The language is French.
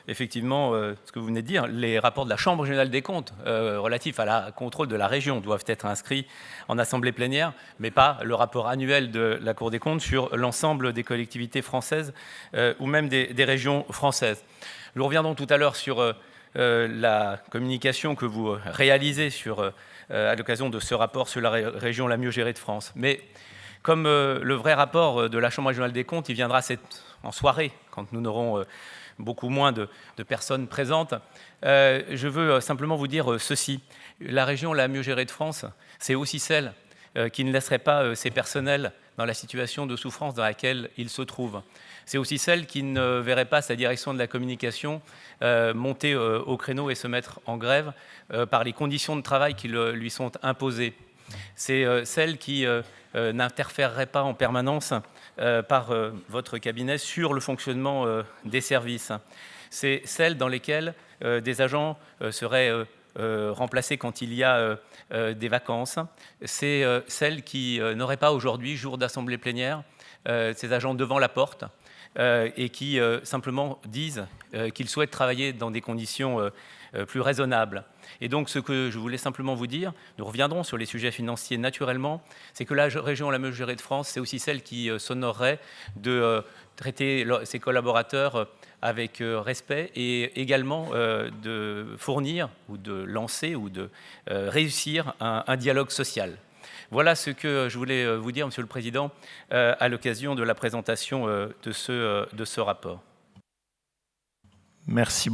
effectivement ce que vous venez de dire. Les rapports de la Chambre régionale des comptes relatifs à la contrôle de la région doivent être inscrits en assemblée plénière, mais pas le rapport annuel de la Cour des comptes sur l'ensemble des collectivités françaises ou même des régions françaises. Nous reviendrons tout à l'heure sur la communication que vous réalisez à l'occasion de ce rapport sur la région la mieux gérée de France. Mais comme le vrai rapport de la Chambre régionale des comptes, il viendra en soirée, quand nous n'aurons beaucoup moins de personnes présentes, je veux simplement vous dire ceci. La région la mieux gérée de France, c'est aussi celle qui ne laisserait pas ses personnels dans la situation de souffrance dans laquelle ils se trouvent. C'est aussi celle qui ne verrait pas sa direction de la communication monter au créneau et se mettre en grève par les conditions de travail qui lui sont imposées. C'est celle qui n'interférerait pas en permanence par votre cabinet sur le fonctionnement des services. C'est celle dans lesquelles des agents seraient remplacés quand il y a des vacances. C'est celle qui n'aurait pas aujourd'hui, jour d'assemblée plénière, ces agents devant la porte et qui simplement disent qu'ils souhaitent travailler dans des conditions plus raisonnables. Et donc, ce que je voulais simplement vous dire, nous reviendrons sur les sujets financiers naturellement, c'est que la région la mieux gérée de France, c'est aussi celle qui s'honorerait de traiter ses collaborateurs avec respect et également de fournir ou de lancer ou de réussir un dialogue social. Voilà ce que je voulais vous dire, Monsieur le Président, à l'occasion de la présentation de ce rapport. Merci beaucoup.